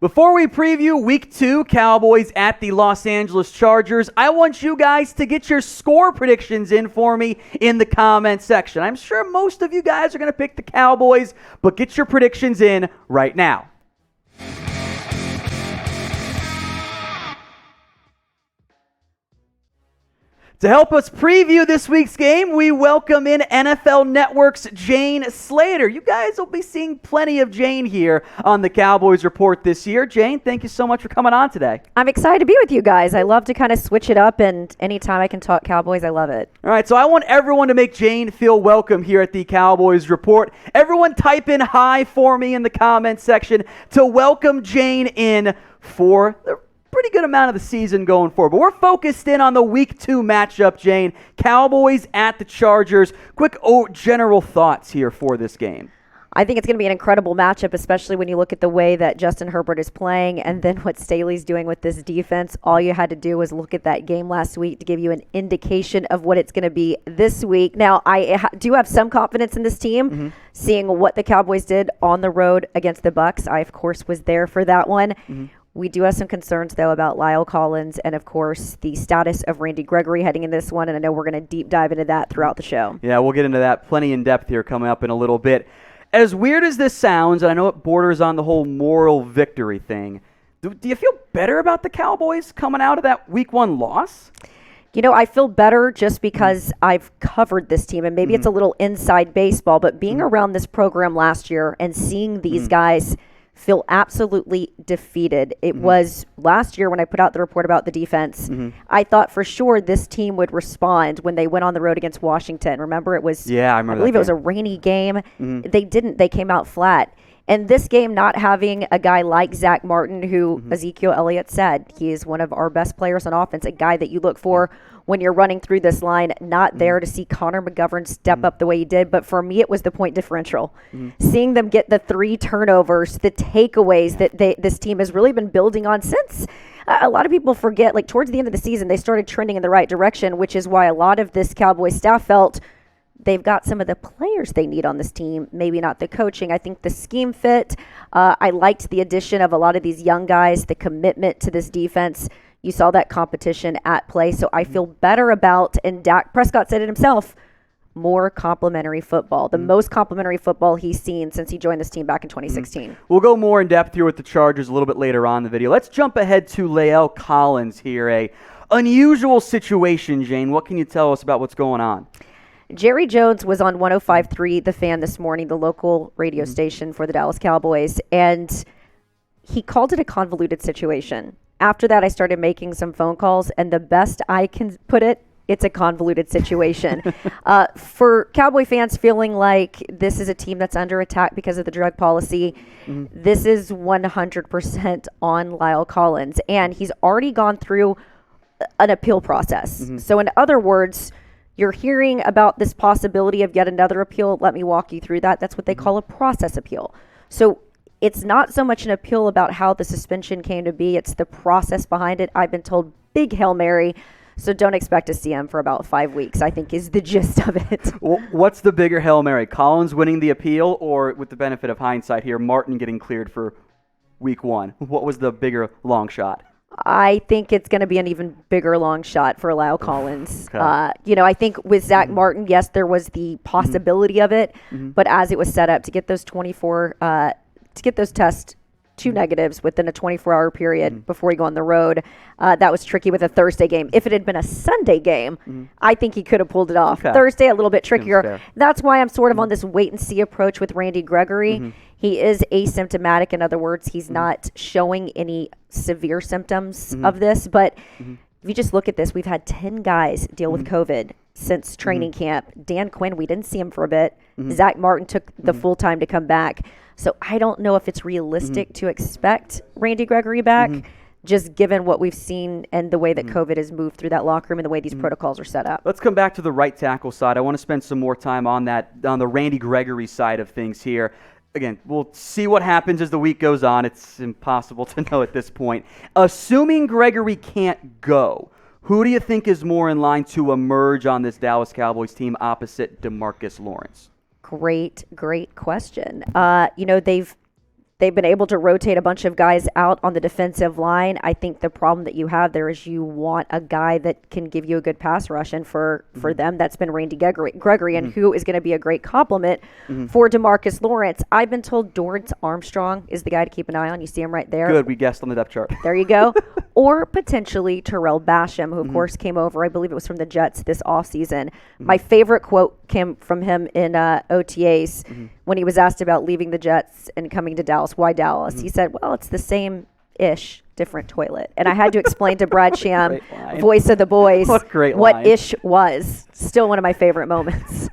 Before we preview Week 2, Cowboys at the Los Angeles Chargers, I want you guys to get your score predictions in for me in the comment section. I'm sure most of you guys are going to pick the Cowboys, but get your predictions in right now. To help us preview this week's game, we welcome in NFL Network's Jane Slater. You guys will be seeing plenty of Jane here on the Cowboys Report this year. Jane, thank you so much for coming on today. I'm excited to be with you guys. I love to kind of switch it up, and anytime I can talk Cowboys, I love it. All right, so I want everyone to make Jane feel welcome here at the Cowboys Report. Everyone type in hi for me in the comments section to welcome Jane in for the pretty good amount of the season going forward. But we're focused in on the Week 2 matchup, Jane. Cowboys at the Chargers. Quick general thoughts here for this game. I think it's going to be an incredible matchup, especially when you look at the way that Justin Herbert is playing and then what Staley's doing with this defense. All you had to do was look at that game last week to give you an indication of what it's going to be this week. Now, I do have some confidence in this team, seeing what the Cowboys did on the road against the Bucs. I, of course, was there for that one. We do have some concerns, though, about Lyle Collins and, of course, the status of Randy Gregory heading in this one, and I know we're going to deep dive into that throughout the show. Yeah, we'll get into that plenty in depth here coming up in a little bit. As weird as this sounds, and I know it borders on the whole moral victory thing, do you feel better about the Cowboys coming out of that Week 1 loss? You know, I feel better just because I've covered this team, and maybe it's a little inside baseball, but being around this program last year and seeing these guys feel absolutely defeated. It was last year when I put out the report about the defense. I thought for sure this team would respond when they went on the road against Washington. Remember, it was, I believe it was a rainy game. They didn't. They came out flat. And this game, not having a guy like Zack Martin, who Ezekiel Elliott said, he is one of our best players on offense, a guy that you look for when you're running through this line, not there to see Connor McGovern step up the way he did. But for me, it was the point differential. Seeing them get the 3 turnovers, the takeaways that this team has really been building on since. A lot of people forget, like towards the end of the season, they started trending in the right direction, which is why a lot of this Cowboys staff felt they've got some of the players they need on this team, maybe not the coaching. I think the scheme fit. I liked the addition of a lot of these young guys, the commitment to this defense. You saw that competition at play, so I feel better about, and Dak Prescott said it himself, more complimentary football, the most complimentary football he's seen since he joined this team back in 2016. We'll go more in depth here with the Chargers a little bit later on in the video. Let's jump ahead to La'el Collins here. A unusual situation, Jane. What can you tell us about what's going on? Jerry Jones was on 105.3 The Fan this morning, the local radio station for the Dallas Cowboys, and he called it a convoluted situation. After that, I started making some phone calls, and the best I can put it, it's a convoluted situation. For Cowboy fans feeling like this is a team that's under attack because of the drug policy, this is 100% on La'el Collins, and he's already gone through an appeal process. So in other words, you're hearing about this possibility of yet another appeal. Let me walk you through that. That's what they call a process appeal. So it's not so much an appeal about how the suspension came to be. It's the process behind it. I've been told big Hail Mary, so don't expect to see him for about 5 weeks, I think is the gist of it. What's the bigger Hail Mary? Collins winning the appeal, or with the benefit of hindsight here, Martin getting cleared for Week 1? What was the bigger long shot? I think it's going to be an even bigger long shot for La'el Collins. Okay. I think with Zack Martin, yes, there was the possibility of it, but as it was set up to get those those tests, 2 negatives within a 24-hour period before you go on the road, that was tricky with a Thursday game. If it had been a Sunday game, I think he could have pulled it off. Okay. Thursday, a little bit trickier. That's why I'm sort of on this wait-and-see approach with Randy Gregory. He is asymptomatic. In other words, he's not showing any severe symptoms of this. But if you just look at this, we've had 10 guys deal with COVID since training camp. Dan Quinn, we didn't see him for a bit. Zack Martin took the full time to come back. So I don't know if it's realistic to expect Randy Gregory back, just given what we've seen and the way that COVID has moved through that locker room and the way these protocols are set up. Let's come back to the right tackle side. I want to spend some more time on the Randy Gregory side of things here. Again, we'll see what happens as the week goes on. It's impossible to know at this point. Assuming Gregory can't go, who do you think is more in line to emerge on this Dallas Cowboys team opposite DeMarcus Lawrence? Great question. They've They've been able to rotate a bunch of guys out on the defensive line. I think the problem that you have there is you want a guy that can give you a good pass rush, and for them, that's been Randy Gregory, and who is going to be a great compliment for DeMarcus Lawrence. I've been told Dorrance Armstrong is the guy to keep an eye on. You see him right there. Good, we guessed on the depth chart. There you go. Or potentially Terrell Basham, who, of course, came over, I believe it was from the Jets this offseason. My favorite quote came from him in OTAs when he was asked about leaving the Jets and coming to Dallas. Why Dallas? He said, well, it's the same-ish, different toilet. And I had to explain to Brad Sham, voice of the boys, what ish was. Still one of my favorite moments.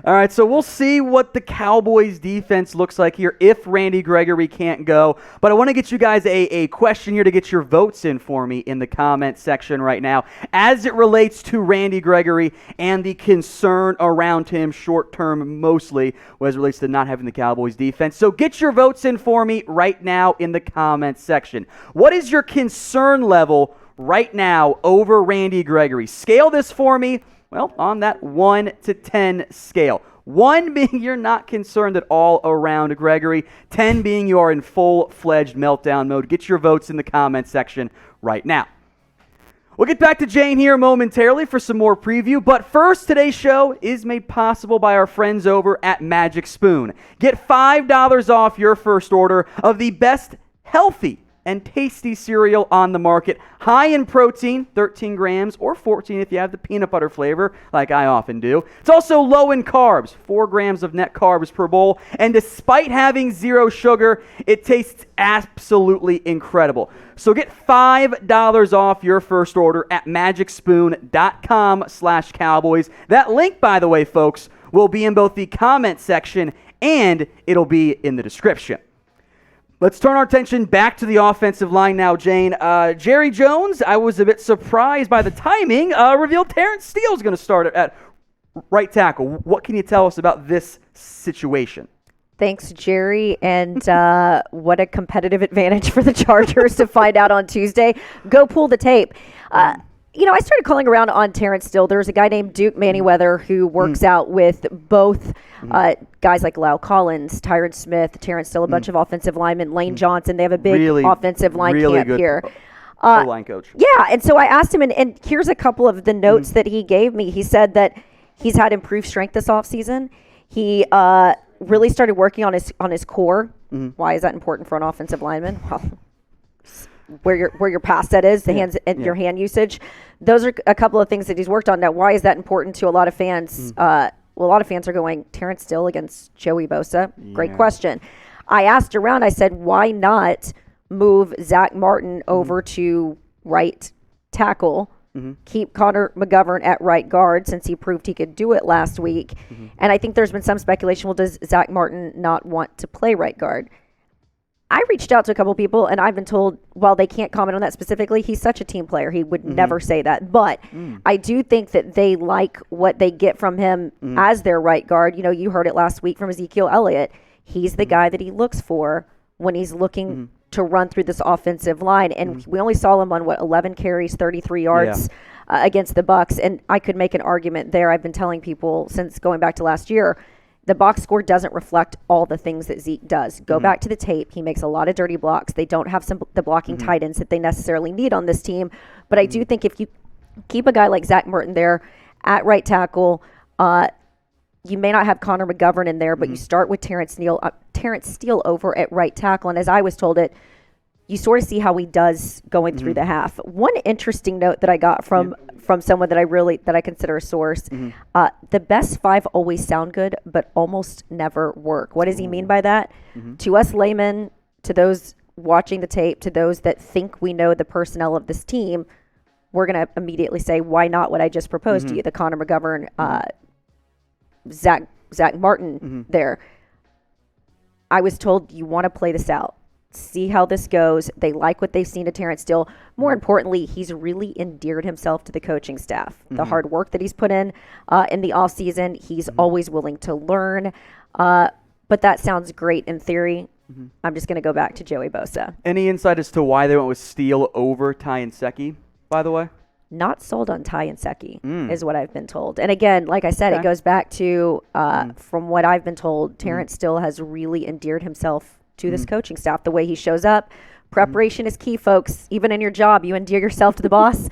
All right, so we'll see what the Cowboys defense looks like here if Randy Gregory can't go. But I want to get you guys a question here to get your votes in for me in the comment section right now as it relates to Randy Gregory and the concern around him short term mostly as it relates to not having the Cowboys defense. So get your votes in for me right now in the comment section. What is your concern level right now over Randy Gregory? Scale this for me. Well, on that 1 to 10 scale. 1 being you're not concerned at all around Gregory. 10 being you are in full-fledged meltdown mode. Get your votes in the comment section right now. We'll get back to Jane here momentarily for some more preview. But first, today's show is made possible by our friends over at Magic Spoon. Get $5 off your first order of the best healthy and tasty cereal on the market. High in protein, 13 grams, or 14 if you have the peanut butter flavor, like I often do. It's also low in carbs, 4 grams of net carbs per bowl. And despite having 0 sugar, it tastes absolutely incredible. So get $5 off your first order at magicspoon.com/Cowboys. That link, by the way, folks, will be in both the comment section and it'll be in the description. Let's turn our attention back to the offensive line now, Jane. Jerry Jones, I was a bit surprised by the timing, revealed Terence Steele is going to start at right tackle. What can you tell us about this situation? Thanks, Jerry, and what a competitive advantage for the Chargers to find out on Tuesday. Go pull the tape. I started calling around on Terence Steele. There's a guy named Duke Manyweather who works out with both guys like Lau Collins, Tyron Smith, Terence Steele, a bunch of offensive linemen, Lane Johnson. They have a big offensive line camp here. O-line coach. Yeah, and so I asked him, and here's a couple of the notes that he gave me. He said that he's had improved strength this offseason. He really started working on his core. Why is that important for an offensive lineman? Well, where your pass set is, the hands and your hand usage. Those are a couple of things that he's worked on. Now, why is that important to a lot of fans? A lot of fans are going, Terence Steele against Joey Bosa? Great question. I asked around, I said, why not move Zack Martin over to right tackle, keep Connor McGovern at right guard since he proved he could do it last week. And I think there's been some speculation, well, does Zack Martin not want to play right guard? I reached out to a couple people, and I've been told, while they can't comment on that specifically, he's such a team player. He would never say that. But I do think that they like what they get from him as their right guard. You know, you heard it last week from Ezekiel Elliott. He's the guy that he looks for when he's looking to run through this offensive line. And we only saw him on, 11 carries, 33 yards against the Bucs. And I could make an argument there. I've been telling people since going back to last year, the box score doesn't reflect all the things that Zeke does. Go back to the tape. He makes a lot of dirty blocks. They don't have the blocking tight ends that they necessarily need on this team. But I do think if you keep a guy like Zack Martin there at right tackle, you may not have Connor McGovern in there, but you start with Terence Steele over at right tackle. And as I was told it, you sort of see how he does going through the half. One interesting note that I got from someone that I consider a source, the best 5 always sound good, but almost never work. What does he mean by that? To us laymen, to those watching the tape, to those that think we know the personnel of this team, we're going to immediately say, why not what I just proposed to you, the Connor McGovern, Zack Martin there. I was told you want to play this out. See how this goes. They like what they've seen to Terence Steele. More importantly, he's really endeared himself to the coaching staff. The hard work that he's put in the offseason, he's always willing to learn. But that sounds great in theory. I'm just going to go back to Joey Bosa. Any insight as to why they went with Steele over Ty Nsekhe, by the way? Not sold on Ty Nsekhe is what I've been told. And again, like I said, it goes back to, from what I've been told, Terence Steele has really endeared himself to this coaching staff, the way he shows up. Preparation is key, folks. Even in your job, you endear yourself to the boss.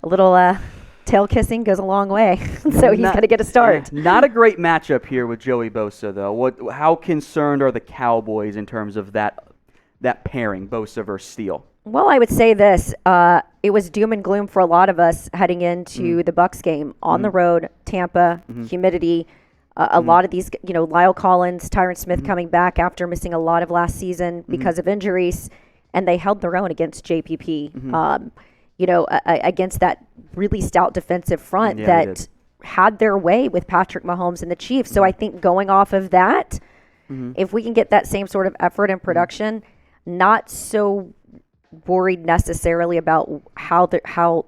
A little tail kissing goes a long way. So he's going to get a start. Not a great matchup here with Joey Bosa, though. How concerned are the Cowboys in terms of that pairing, Bosa versus Steele? Well, I would say this. It was doom and gloom for a lot of us heading into the Bucs game. On the road, Tampa, humidity. A lot of these, Lyle Collins, Tyron Smith coming back after missing a lot of last season because of injuries. And they held their own against JPP, against that really stout defensive front that had their way with Patrick Mahomes and the Chiefs. So I think going off of that, if we can get that same sort of effort and production, not so worried necessarily about how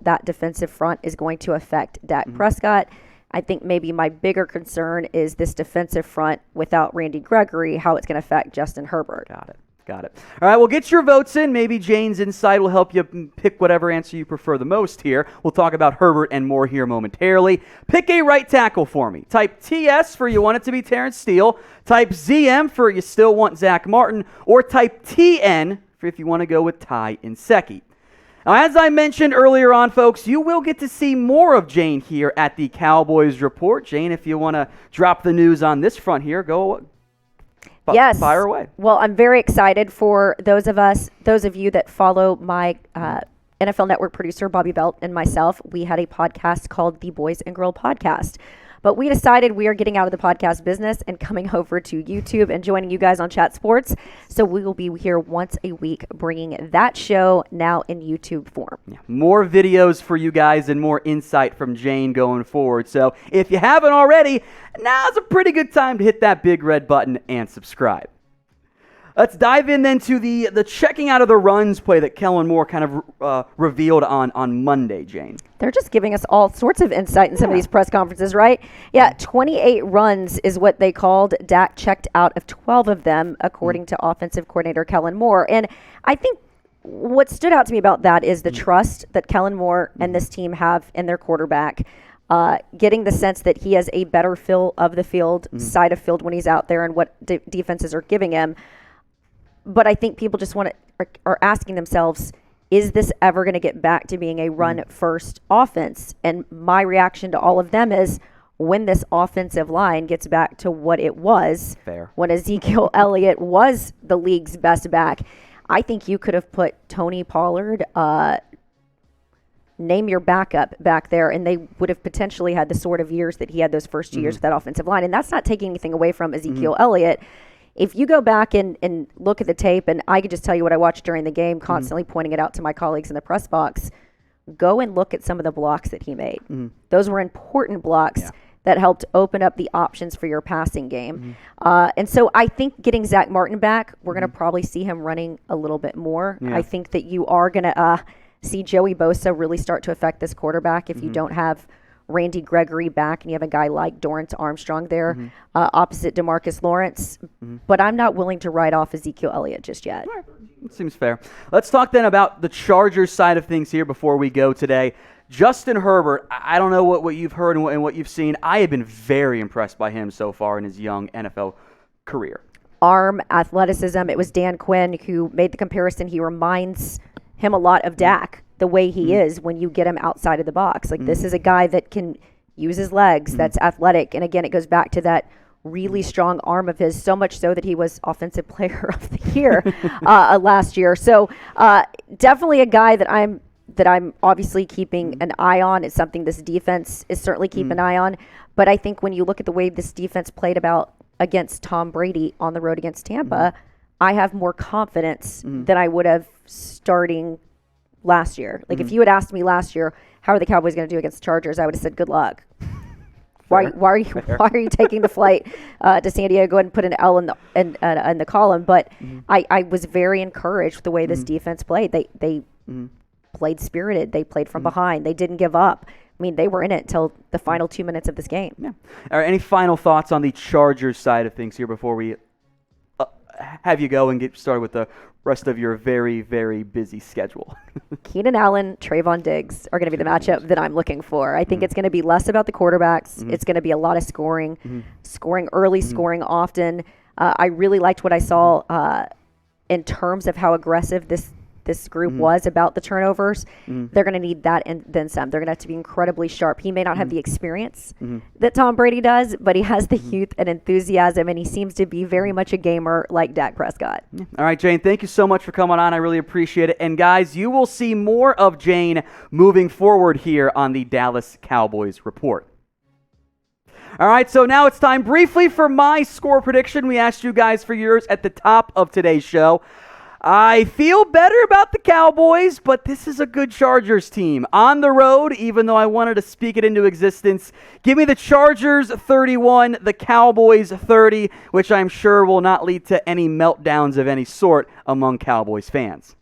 that defensive front is going to affect Dak Prescott. I think maybe my bigger concern is this defensive front without Randy Gregory, how it's going to affect Justin Herbert. Got it. All right, well, get your votes in. Maybe Jane's insight will help you pick whatever answer you prefer the most here. We'll talk about Herbert and more here momentarily. Pick a right tackle for me. Type TS for you want it to be Terence Steele. Type ZM for you still want Zack Martin. Or type TN for if you want to go with Ty Nsekhe. Now, as I mentioned earlier on, folks, you will get to see more of Jane here at the Cowboys Report. Jane, if you want to drop the news on this front here, yes. Fire away. Well, I'm very excited for those of you that follow my NFL Network producer, Bobby Belt, and myself. We had a podcast called the Boys and Girl Podcast. But we decided we are getting out of the podcast business and coming over to YouTube and joining you guys on Chat Sports. So we will be here once a week bringing that show now in YouTube form. Yeah, more videos for you guys and more insight from Jane going forward. So if you haven't already, now's a pretty good time to hit that big red button and subscribe. Let's dive in then to the checking out of the runs play that Kellen Moore kind of revealed on Monday, Jane. They're just giving us all sorts of insight in some of these press conferences, right? Yeah, 28 runs is what they called. Dak checked out of 12 of them, according to offensive coordinator Kellen Moore. And I think what stood out to me about that is the trust that Kellen Moore and this team have in their quarterback. Getting the sense that he has a better feel of the field, side of field when he's out there and what defenses are giving him. But I think people just are asking themselves, is this ever going to get back to being a run-first offense? And my reaction to all of them is when this offensive line gets back to what it was when Ezekiel Elliott was the league's best back, I think you could have put Tony Pollard, name your backup back there, and they would have potentially had the sort of years that he had those first 2 years with that offensive line. And that's not taking anything away from Ezekiel Elliott. If you go back and look at the tape, and I could just tell you what I watched during the game, constantly pointing it out to my colleagues in the press box, go and look at some of the blocks that he made. Those were important blocks that helped open up the options for your passing game. And so I think getting Zack Martin back, we're going to probably see him running a little bit more. I think that you are going to see Joey Bosa really start to affect this quarterback if you don't have Randy Gregory back and you have a guy like Dorrance Armstrong there opposite DeMarcus Lawrence. But I'm not willing to write off Ezekiel Elliott just yet. It seems fair. Let's talk then about the Chargers side of things here before we go today. Justin Herbert, I don't know what you've heard and what you've seen. I have been very impressed by him so far in his young NFL career. Arm, athleticism. It was Dan Quinn who made the comparison. He reminds him a lot of Dak. The way he is when you get him outside of the box. Like this is a guy that can use his legs, that's athletic. And again, it goes back to that really strong arm of his, so much so that he was Offensive Player of the Year last year. So definitely a guy that I'm obviously keeping an eye on. It's something this defense is certainly keeping an eye on. But I think when you look at the way this defense played against Tom Brady on the road against Tampa, I have more confidence than I would have starting last year. Like if you had asked me last year, how are the Cowboys going to do against the Chargers? I would have said, good luck. Why are you taking the flight to San Diego and put an L in the column? But I was very encouraged with the way this defense played. They played spirited. They played from behind. They didn't give up. I mean, they were in it until the final 2 minutes of this game. Yeah. All right, any final thoughts on the Chargers side of things here before we have you go and get started with the rest of your very, very busy schedule? Keenan Allen, Trayvon Diggs are going to be the matchup that I'm looking for. I think it's going to be less about the quarterbacks. It's going to be a lot of scoring, scoring early, scoring often. I really liked what I saw in terms of how aggressive this group was about the turnovers, they're going to need that and then some. They're going to have to be incredibly sharp. He may not have the experience that Tom Brady does, but he has the youth and enthusiasm, and he seems to be very much a gamer like Dak Prescott. All right, Jane, thank you so much for coming on. I really appreciate it. And guys, you will see more of Jane moving forward here on the Dallas Cowboys Report. All right, so now it's time briefly for my score prediction. We asked you guys for yours at the top of today's show. I feel better about the Cowboys, but this is a good Chargers team. On the road, even though I wanted to speak it into existence, give me the Chargers 31, the Cowboys 30, which I'm sure will not lead to any meltdowns of any sort among Cowboys fans.